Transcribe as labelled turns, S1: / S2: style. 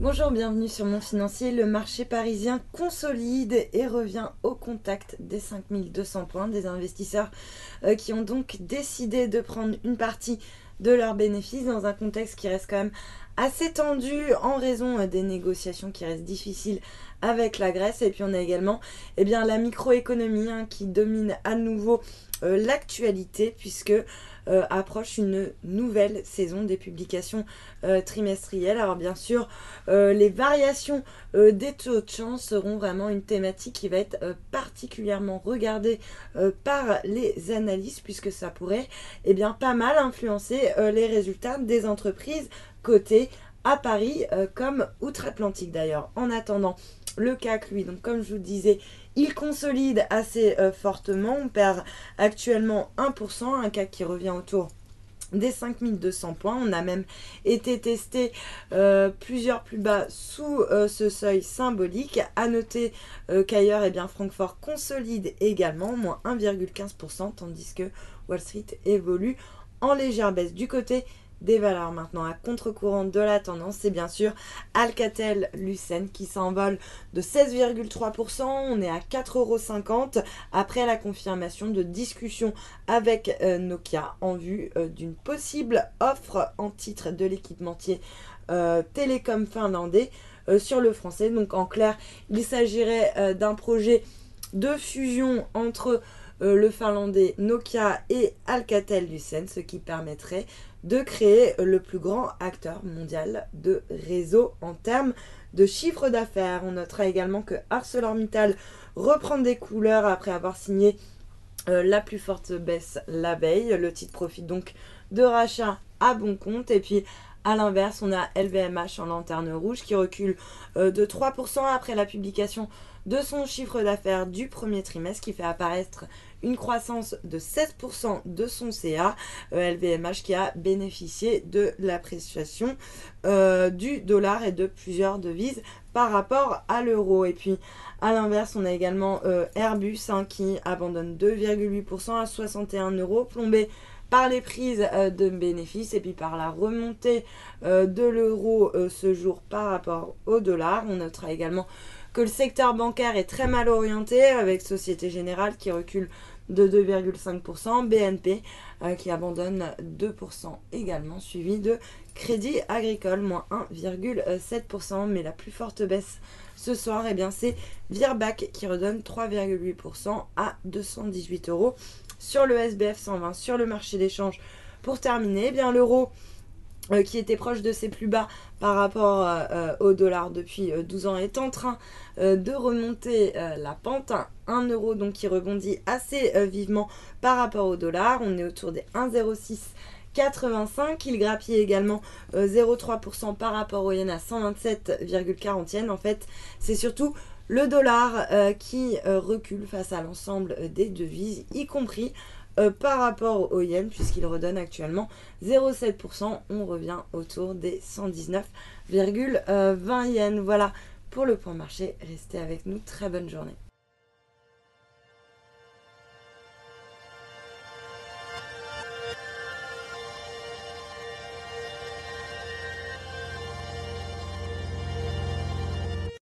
S1: Bonjour, bienvenue sur Mon Financier. Le marché parisien consolide et revient au contact des 5200 points. Des investisseurs qui ont donc décidé de prendre une partie de leurs bénéfices dans un contexte qui reste quand même assez tendu en raison des négociations qui restent difficiles avec la Grèce. Et puis on a également la microéconomie qui domine à nouveau l'actualité puisque approche une nouvelle saison des publications trimestrielles. Alors bien sûr, les variations des taux de change seront vraiment une thématique qui va être particulièrement regardée par les analystes puisque ça pourrait pas mal influencer les résultats des entreprises cotées à Paris comme outre-Atlantique d'ailleurs. En attendant, le CAC, lui, donc comme je vous disais, il consolide assez fortement. On perd actuellement 1%, un CAC qui revient autour des 5200 points. On a même été testé plusieurs plus bas sous ce seuil symbolique. À noter qu'ailleurs, Francfort consolide également, moins 1,15%, tandis que Wall Street évolue en légère baisse. Du côté des valeurs maintenant à contre-courant de la tendance, c'est bien sûr Alcatel-Lucent qui s'envole de 16,3%. On est à 4,50 € après la confirmation de discussions avec Nokia en vue d'une possible offre en titre de l'équipementier télécom finlandais sur le français. Donc en clair, il s'agirait d'un projet de fusion entre le finlandais Nokia et Alcatel-Lucent, ce qui permettrait de créer le plus grand acteur mondial de réseau en termes de chiffre d'affaires. On notera également que ArcelorMittal reprend des couleurs après avoir signé la plus forte baisse la veille. Le titre profite donc de rachat à bon compte. Et puis à l'inverse, on a LVMH en lanterne rouge qui recule de 3% après la publication de son chiffre d'affaires du premier trimestre qui fait apparaître une croissance de 16% de son CA. LVMH qui a bénéficié de l'appréciation du dollar et de plusieurs devises par rapport à l'euro. Et puis à l'inverse, on a également Airbus qui abandonne 2,8% à 61 €, plombé par les prises de bénéfices et puis par la remontée de l'euro ce jour par rapport au dollar. On notera également que le secteur bancaire est très mal orienté avec Société Générale qui recule de 2,5%, BNP qui abandonne 2% également, suivi de Crédit Agricole, moins 1,7%. Mais la plus forte baisse ce soir, c'est Virbac qui redonne 3,8% à 218 € sur le SBF 120, sur le marché d'échange. Pour terminer, l'euro qui était proche de ses plus bas par rapport au dollar depuis 12 ans est en train de remonter la pente. 1 € donc qui rebondit assez vivement par rapport au dollar. On est autour des 1,0685. Il grappille également 0,3% par rapport au yen à 127,40 yens. En fait, c'est surtout le dollar qui recule face à l'ensemble des devises, y compris par rapport au yen, puisqu'il redonne actuellement 0,7%. On revient autour des 119,20 yens. Voilà pour le point marché. Restez avec nous. Très bonne journée.